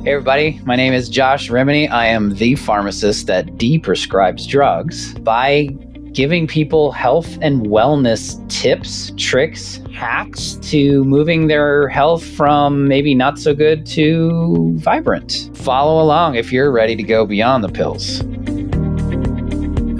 Hey everybody, my name is Josh Rimany. I am the pharmacist that de-prescribes drugs by giving people health and wellness tips, tricks, hacks to moving their health from maybe not so good to vibrant. Follow along if you're ready to go beyond the pills.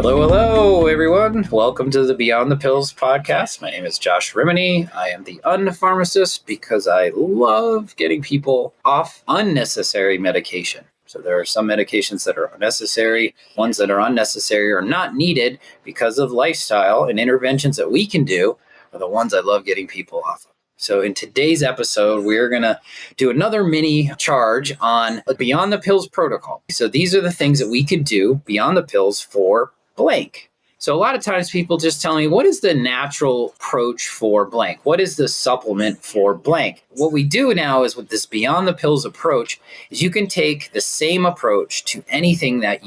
Hello, everyone. Welcome to the Beyond the Pills podcast. My name is Josh Rimany. I am the unpharmacist because I love getting people off unnecessary medication. So there are some medications that are necessary, ones that are unnecessary or not needed because of lifestyle and interventions that we can do are the ones I love getting people off of. So in today's episode, we're going to do another mini charge on Beyond the Pills protocol. So these are the things that we could do beyond the pills for blank. So a lot of times people just tell me, what is the natural approach for blank? What is the supplement for blank? What we do now is with this beyond the pills approach is you can take the same approach to anything that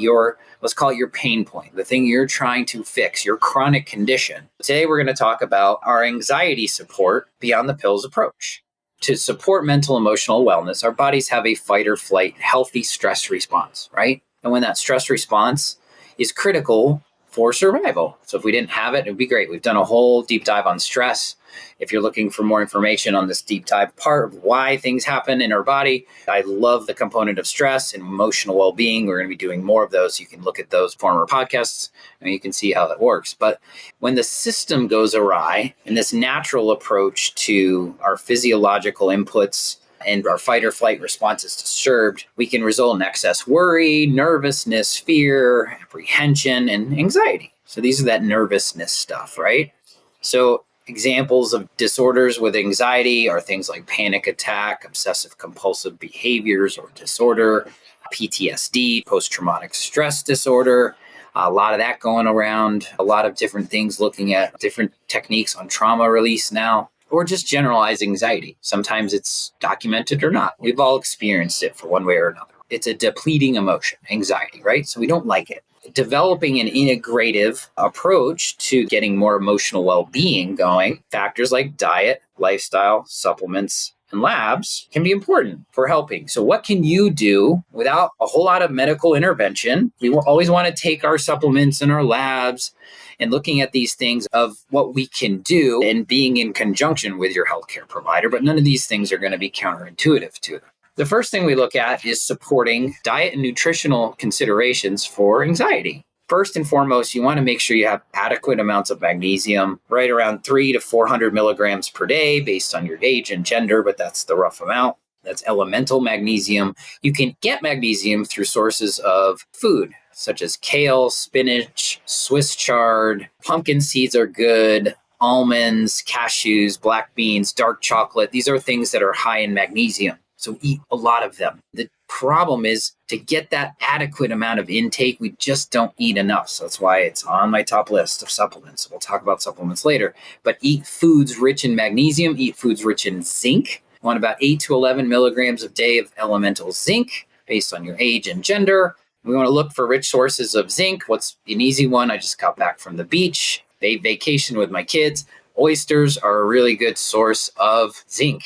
let's call it your pain point, the thing you're trying to fix, your chronic condition. Today, we're going to talk about our anxiety support beyond the pills approach. To support mental emotional wellness, our bodies have a fight or flight, healthy stress response, right? And when that stress response is critical for survival. So if we didn't have it, it'd be great. We've done a whole deep dive on stress. If you're looking for more information on this deep dive part of why things happen in our body, I love the component of stress and emotional well-being. We're going to be doing more of those. You can look at those former podcasts and you can see how that works. But when the system goes awry and this natural approach to our physiological inputs and our fight or flight response is disturbed, we can result in excess worry, nervousness, fear, apprehension, and anxiety. So these are that nervousness stuff, right? So examples of disorders with anxiety are things like panic attack, obsessive compulsive behaviors or disorder, PTSD, post-traumatic stress disorder, a lot of that going around, a lot of different things looking at different techniques on trauma release now. Or just generalized anxiety. Sometimes it's documented or not. We've all experienced it for one way or another. It's a depleting emotion, anxiety, right? So we don't like it. Developing an integrative approach to getting more emotional well-being going, factors like diet, lifestyle, supplements, and labs can be important for helping. So what can you do without a whole lot of medical intervention? We will always want to take our supplements and our labs and looking at these things of what we can do and being in conjunction with your healthcare provider, but none of these things are going to be counterintuitive to them. The first thing we look at is supporting diet and nutritional considerations for anxiety. First and foremost, you want to make sure you have adequate amounts of magnesium, right around 300 to 400 milligrams per day based on your age and gender, but that's the rough amount. That's elemental magnesium. You can get magnesium through sources of food, such as kale, spinach, Swiss chard, pumpkin seeds are good, almonds, cashews, black beans, dark chocolate. These are things that are high in magnesium. So eat a lot of them. The problem is to get that adequate amount of intake, we just don't eat enough. So that's why it's on my top list of supplements. We'll talk about supplements later. But eat foods rich in magnesium, eat foods rich in zinc. You want about 8 to 11 milligrams a day of elemental zinc based on your age and gender. We want to look for rich sources of zinc. What's an easy one? I just got back from the beach, vacation with my kids. Oysters are a really good source of zinc.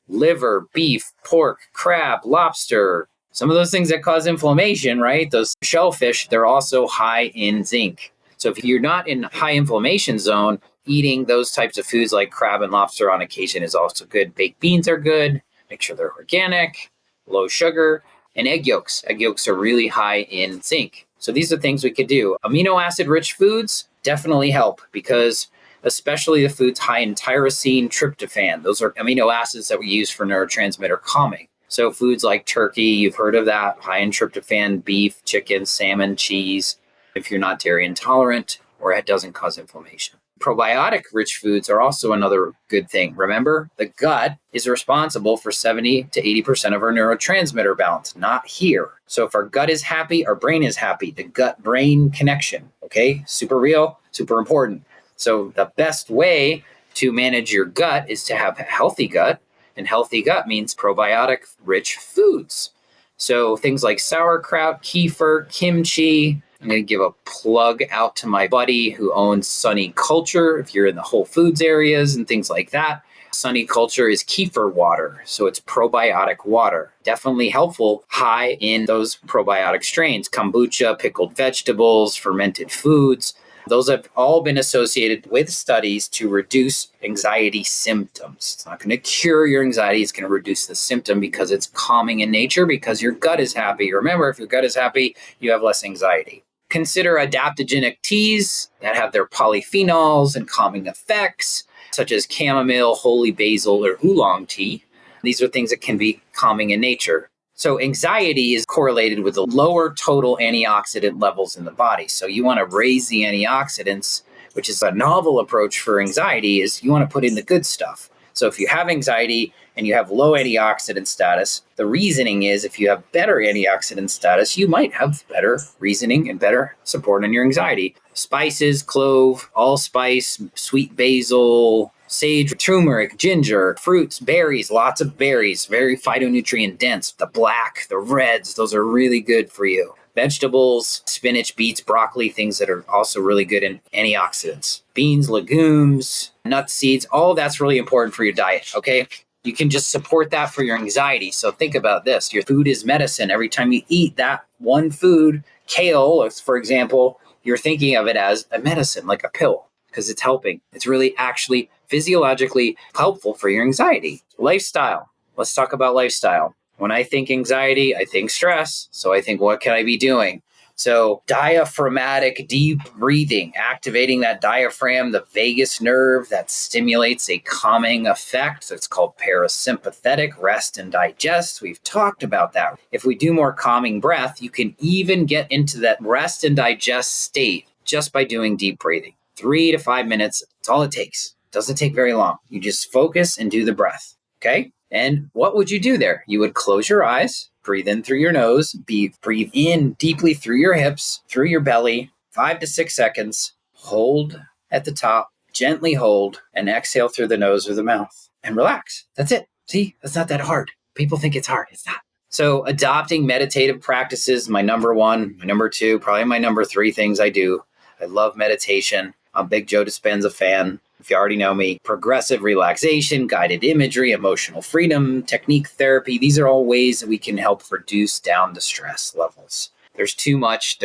Liver, beef, pork, crab, lobster, some of those things that cause inflammation, right? Those shellfish, they're also high in zinc. So if you're not in high inflammation zone, eating those types of foods like crab and lobster on occasion is also good. Baked beans are good. Make sure they're organic, low sugar. And egg yolks. Egg yolks are really high in zinc. So these are things we could do. Amino acid rich foods definitely help because especially the foods high in tyrosine, tryptophan. Those are amino acids that we use for neurotransmitter calming. So foods like turkey, you've heard of that, high in tryptophan, beef, chicken, salmon, cheese, if you're not dairy intolerant or it doesn't cause inflammation. Probiotic-rich foods are also another good thing. Remember, the gut is responsible for 70 to 80% of our neurotransmitter balance, not here. So if our gut is happy, our brain is happy. The gut-brain connection, okay? Super real, super important. So the best way to manage your gut is to have a healthy gut, and healthy gut means probiotic-rich foods. So things like sauerkraut, kefir, kimchi. I'm going to give a plug out to my buddy who owns Sunny Culture. If you're in the Whole Foods areas and things like that, sunny culture is kefir water. So it's probiotic water. Definitely helpful, high in those probiotic strains. Kombucha, pickled vegetables, fermented foods. Those have all been associated with studies to reduce anxiety symptoms. It's not going to cure your anxiety. It's going to reduce the symptom because it's calming in nature, because your gut is happy. Remember, if your gut is happy, you have less anxiety. Consider adaptogenic teas that have their polyphenols and calming effects, such as chamomile, holy basil, or oolong tea. These are things that can be calming in nature. So anxiety is correlated with the lower total antioxidant levels in the body. So you want to raise the antioxidants, which is a novel approach for anxiety, is you want to put in the good stuff. So if you have anxiety and you have low antioxidant status, the reasoning is if you have better antioxidant status, you might have better reasoning and better support on your anxiety. Spices, clove, allspice, sweet basil, sage, turmeric, ginger, fruits, berries, lots of berries, very phytonutrient dense. The black, the reds, those are really good for you. Vegetables, spinach, beets, broccoli, things that are also really good in antioxidants. Beans, legumes, nuts, seeds, all of that's really important for your diet, okay? You can just support that for your anxiety. So think about this. Your food is medicine. Every time you eat that one food, kale, for example, you're thinking of it as a medicine, like a pill, because it's helping. It's really actually physiologically helpful for your anxiety. Lifestyle. Let's talk about lifestyle. When I think anxiety, I think stress. So I think, what can I be doing? So diaphragmatic deep breathing, activating that diaphragm, the vagus nerve that stimulates a calming effect. It's called parasympathetic rest and digest. We've talked about that. If we do more calming breath, you can even get into that rest and digest state just by doing deep breathing. 3 to 5 minutes, that's all it takes. Doesn't take very long. You just focus and do the breath, okay? And what would you do there? You would close your eyes, breathe in through your nose, breathe in deeply through your hips, through your belly, 5 to 6 seconds, hold at the top, gently hold, and exhale through the nose or the mouth, and relax. That's it. See, that's not that hard. People think it's hard. It's not. So adopting meditative practices, my number one, my number two, probably my number three things I do. I love meditation. I'm a big Joe Dispenza fan. If you already know me, progressive relaxation, guided imagery, emotional freedom, technique therapy. These are all ways that we can help reduce down the stress levels. There's too much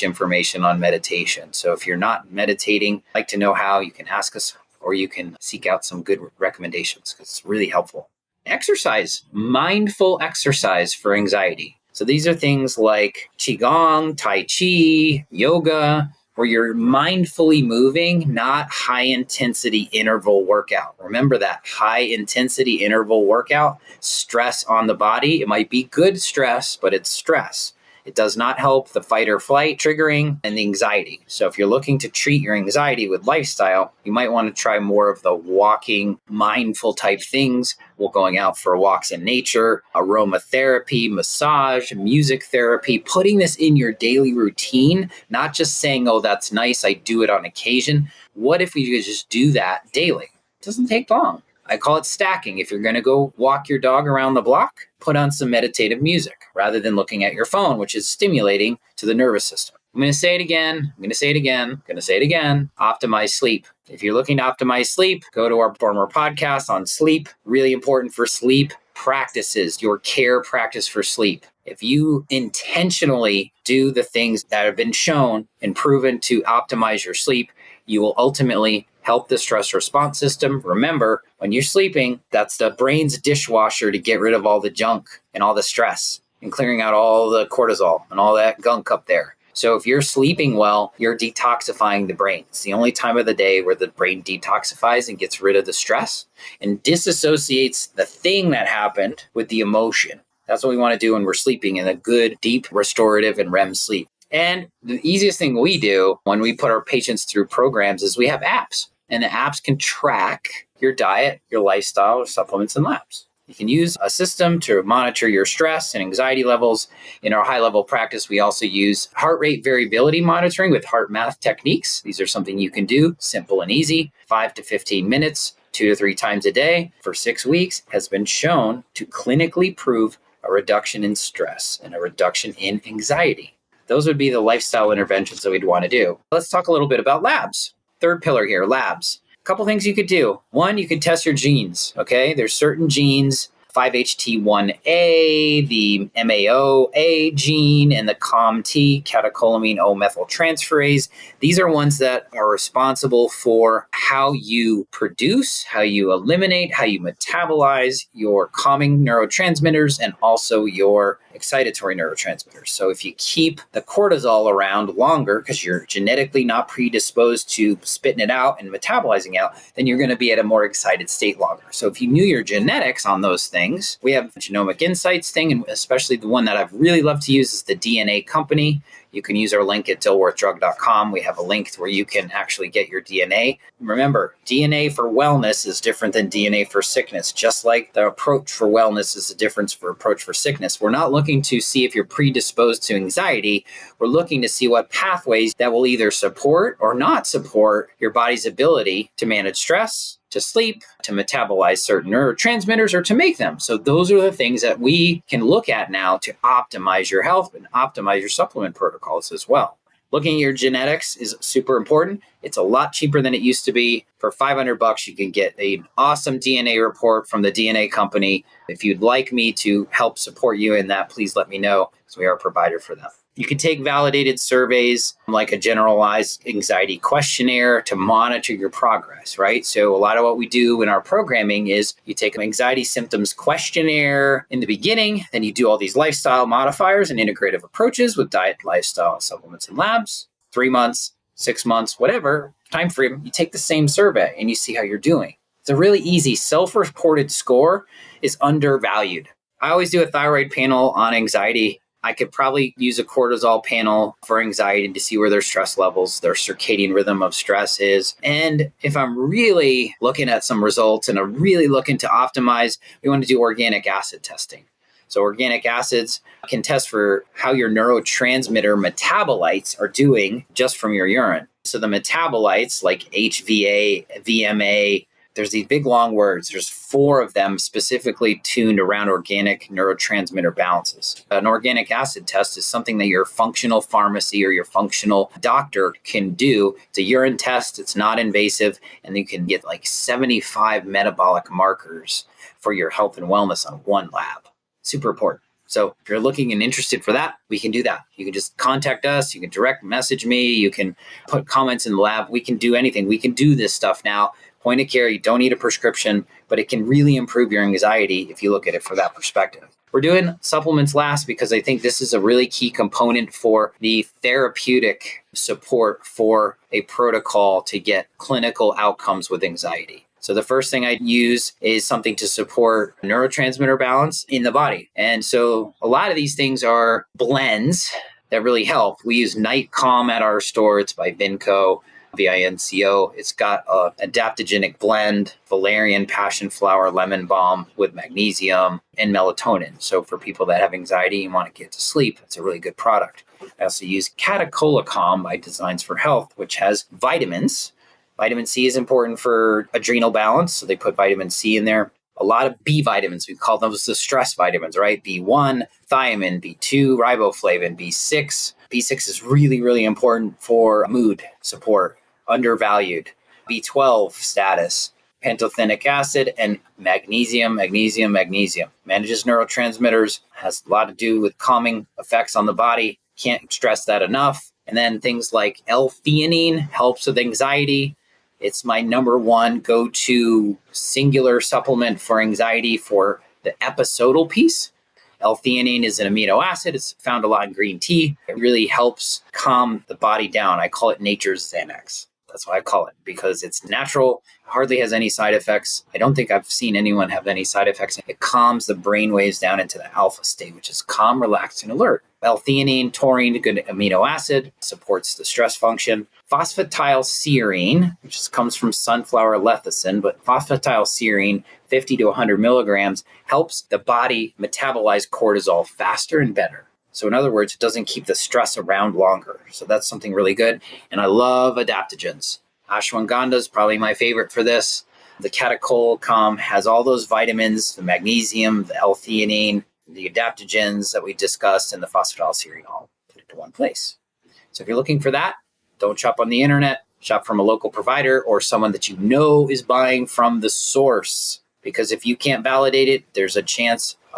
information on meditation. So if you're not meditating, I'd like to know how, you can ask us, or you can seek out some good recommendations because it's really helpful. Exercise, mindful exercise for anxiety. So these are things like Qigong, Tai Chi, yoga, where you're mindfully moving, not high-intensity interval workout. Remember that, high-intensity interval workout, stress on the body. It might be good stress, but it's stress. It does not help the fight or flight triggering and the anxiety. So if you're looking to treat your anxiety with lifestyle, you might want to try more of the walking, mindful type things. Well, going out for walks in nature, aromatherapy, massage, music therapy, putting this in your daily routine, not just saying, oh, that's nice, I do it on occasion. What if we could just do that daily? It doesn't take long. I call it stacking. If you're going to go walk your dog around the block, put on some meditative music rather than looking at your phone, which is stimulating to the nervous system. I'm going to say it again. Optimize sleep. If you're looking to optimize sleep, go to our former podcast on sleep. Really important for sleep practices, your care practice for sleep. If you intentionally do the things that have been shown and proven to optimize your sleep, you will ultimately help the stress response system. Remember, when you're sleeping, that's the brain's dishwasher to get rid of all the junk and all the stress and clearing out all the cortisol and all that gunk up there. So if you're sleeping well, you're detoxifying the brain. It's the only time of the day where the brain detoxifies and gets rid of the stress and disassociates the thing that happened with the emotion. That's what we want to do when we're sleeping in a good, deep, restorative, and REM sleep. And the easiest thing we do when we put our patients through programs is we have apps. And the apps can track your diet, your lifestyle, supplements, and labs. You can use a system to monitor your stress and anxiety levels. In our high-level practice, we also use heart rate variability monitoring with heart math techniques. These are something you can do, simple and easy, 5 to 15 minutes, 2 to 3 times a day for 6 weeks, has been shown to clinically prove a reduction in stress and a reduction in anxiety. Those would be the lifestyle interventions that we'd want to do. Let's talk a little bit about labs. Third pillar here, labs. couple things you could do. One, you could test your genes, okay? There's certain genes, 5-HT1A, the MAOA gene, and the COMT, catecholamine O-methyltransferase. These are ones that are responsible for how you produce, how you eliminate, how you metabolize your calming neurotransmitters and also your excitatory neurotransmitters. So if you keep the cortisol around longer because you're genetically not predisposed to spitting it out and metabolizing out, then you're going to be at a more excited state longer. So if you knew your genetics on those things, we have a genomic insights thing, and especially the one that I've really loved to use is the DNA company. You can use our link at dilworthdrug.com. We have a link where you can actually get your DNA. Remember, DNA for wellness is different than DNA for sickness, just like the approach for wellness is a difference for approach for sickness. We're not looking to see if you're predisposed to anxiety. We're looking to see what pathways that will either support or not support your body's ability to manage stress, to sleep, to metabolize certain neurotransmitters, or to make them. So those are the things that we can look at now to optimize your health and optimize your supplement protocols as well. Looking at your genetics is super important. It's a lot cheaper than it used to be. For $500, you can get an awesome DNA report from the DNA company. If you'd like me to help support you in that, please let me know, because we are a provider for them. You can take validated surveys like a generalized anxiety questionnaire to monitor your progress, right? So a lot of what we do in our programming is you take an anxiety symptoms questionnaire in the beginning, then you do all these lifestyle modifiers and integrative approaches with diet, lifestyle, supplements, and labs. 3 months, 6 months, whatever time frame, you take the same survey and you see how you're doing. It's a really easy self-reported score is undervalued. I always do a thyroid panel on anxiety. I could probably use a cortisol panel for anxiety to see where their stress levels, their circadian rhythm of stress is. And if I'm really looking at some results and I'm really looking to optimize, we want to do organic acid testing. So organic acids can test for how your neurotransmitter metabolites are doing just from your urine. So the metabolites like HVA, VMA, there's these big long words. There's 4 of them specifically tuned around organic neurotransmitter balances. An organic acid test is something that your functional pharmacy or your functional doctor can do. It's a urine test. It's not invasive. And you can get like 75 metabolic markers for your health and wellness on one lab. Super important. So if you're looking and interested for that, we can do that. You can just contact us. You can direct message me. You can put comments in the lab. We can do anything. We can do this stuff now. Point of care, you don't need a prescription, but it can really improve your anxiety if you look at it from that perspective. We're doing supplements last because I think this is a really key component for the therapeutic support for a protocol to get clinical outcomes with anxiety. So the first thing I use is something to support neurotransmitter balance in the body. And so a lot of these things are blends that really help. We use Night Calm at our store. It's by Vinco. VINCO. It's got an adaptogenic blend, valerian, passion flower, lemon balm with magnesium and melatonin. So for people that have anxiety and want to get to sleep, it's a really good product. I also use Catecholacom by Designs for Health, which has vitamins. Vitamin C is important for adrenal balance, so they put vitamin C in there. A lot of B vitamins, we call those the stress vitamins, right? B1, thiamine, B2, riboflavin, B6. B6 is really, really important for mood support, undervalued. B12 status, pantothenic acid, and magnesium. Manages neurotransmitters, has a lot to do with calming effects on the body. Can't stress that enough. And then things like L-theanine helps with anxiety. It's my number one go-to singular supplement for anxiety for the episodal piece. L-theanine is an amino acid. It's found a lot in green tea. It really helps calm the body down. I call it nature's Xanax. That's why I call it, because it's natural, hardly has any side effects. I don't think I've seen anyone have any side effects. It calms the brain waves down into the alpha state, which is calm, relaxed, and alert. L-theanine, taurine, a good amino acid, supports the stress function. Phosphatidylserine, which comes from sunflower lecithin, but phosphatidylserine, 50 to 100 milligrams, helps the body metabolize cortisol faster and better. So in other words, it doesn't keep the stress around longer. So that's something really good. And I love adaptogens. Ashwagandha is probably my favorite for this. The Catecholacom has all those vitamins, the magnesium, the L-theanine, the adaptogens that we discussed, and the phosphatidylserine all put into one place. So if you're looking for that, don't shop on the internet. Shop from a local provider or someone that you know is buying from the source. Because if you can't validate it, there's a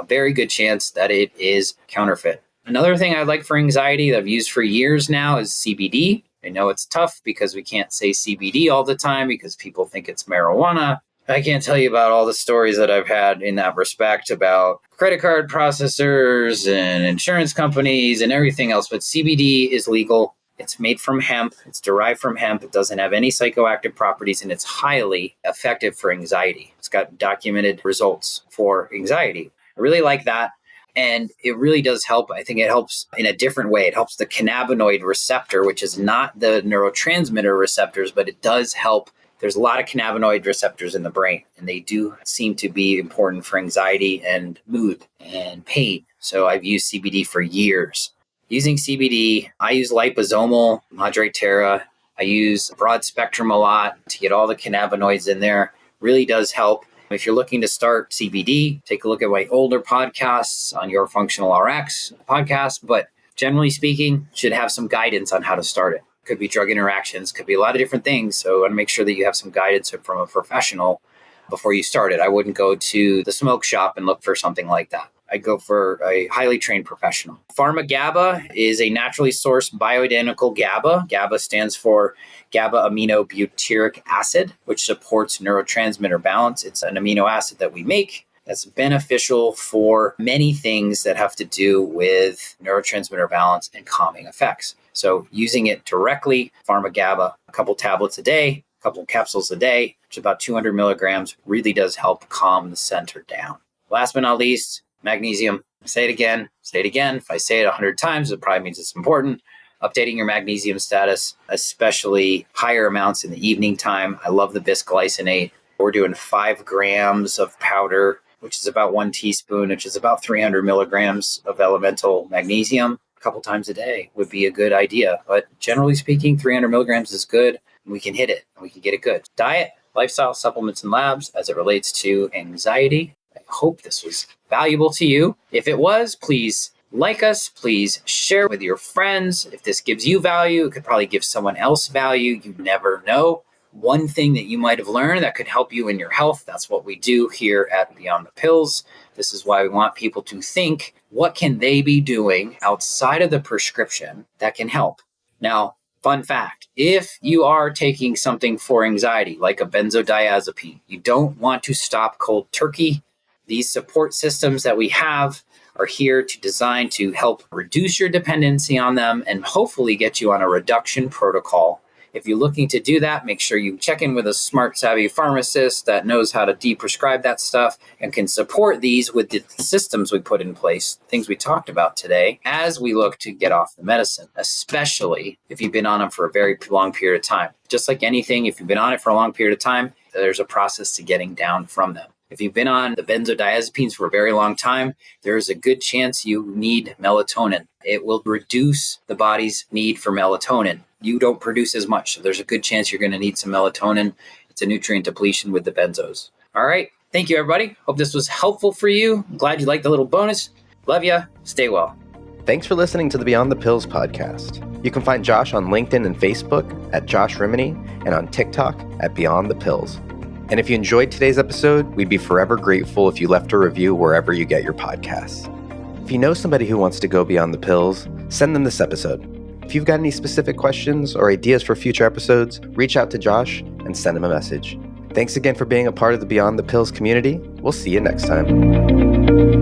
very good chance that it is counterfeit. Another thing I like for anxiety that I've used for years now is CBD. I know it's tough because we can't say CBD all the time because people think it's marijuana. I can't tell you about all the stories that I've had in that respect about credit card processors and insurance companies and everything else, but CBD is legal. It's made from hemp. It's derived from hemp. It doesn't have any psychoactive properties, and it's highly effective for anxiety. It's got documented results for anxiety. I really like that. And it really does help. I think it helps in a different way. It helps the cannabinoid receptor, which is not the neurotransmitter receptors, but it does help. There's a lot of cannabinoid receptors in the brain, and they do seem to be important for anxiety and mood and pain. So I've used CBD for years. Using CBD, I use liposomal, Madre Terra. I use broad spectrum a lot to get all the cannabinoids in there. Really does help. If you're looking to start CBD, take a look at my older podcasts on Your Functional RX podcast, but generally speaking, should have some guidance on how to start it. Could be drug interactions, could be a lot of different things. So I want to make sure that you have some guidance from a professional before you start it. I wouldn't go to the smoke shop and look for something like that. I'd go for a highly trained professional. Pharma-GABA is a naturally sourced bioidentical GABA. GABA stands for GABA-aminobutyric acid, which supports neurotransmitter balance. It's an amino acid that we make that's beneficial for many things that have to do with neurotransmitter balance and calming effects. So using it directly, Pharma-GABA, a couple tablets a day, a couple capsules a day, which is about 200 milligrams, really does help calm the center down. Last but not least, magnesium. Say it again. If I say it 100 times, it probably means it's important. Updating your magnesium status, especially higher amounts in the evening time. I love the bisglycinate. We're doing 5 grams of powder, which is about 1 teaspoon, which is about 300 milligrams of elemental magnesium. A couple times a day would be a good idea. But generally speaking, 300 milligrams is good. And we can hit it and we can get it good. Diet, lifestyle, supplements, and labs as it relates to anxiety. I hope this was valuable to you. If it was, please like us. Please share with your friends. If this gives you value, it could probably give someone else value. You never know. One thing that you might have learned that could help you in your health. That's what we do here at Beyond the Pills. This is why we want people to think, what can they be doing outside of the prescription that can help? Now, fun fact, if you are taking something for anxiety, like a benzodiazepine, you don't want to stop cold turkey. These support systems that we have are here to design to help reduce your dependency on them and hopefully get you on a reduction protocol. If you're looking to do that, make sure you check in with a smart, savvy pharmacist that knows how to de-prescribe that stuff and can support these with the systems we put in place, things we talked about today, as we look to get off the medicine, especially if you've been on them for a very long period of time. Just like anything, if you've been on it for a long period of time, there's a process to getting down from them. If you've been on the benzodiazepines for a very long time, there is a good chance you need melatonin. It will reduce the body's need for melatonin. You don't produce as much, so there's a good chance you're going to need some melatonin. It's a nutrient depletion with the benzos. All right. Thank you, everybody. Hope this was helpful for you. I'm glad you liked the little bonus. Love ya. Stay well. Thanks for listening to the Beyond the Pills podcast. You can find Josh on LinkedIn and Facebook at Josh Rimany and on TikTok at Beyond the Pills. And if you enjoyed today's episode, we'd be forever grateful if you left a review wherever you get your podcasts. If you know somebody who wants to go beyond the pills, send them this episode. If you've got any specific questions or ideas for future episodes, reach out to Josh and send him a message. Thanks again for being a part of the Beyond the Pills community. We'll see you next time.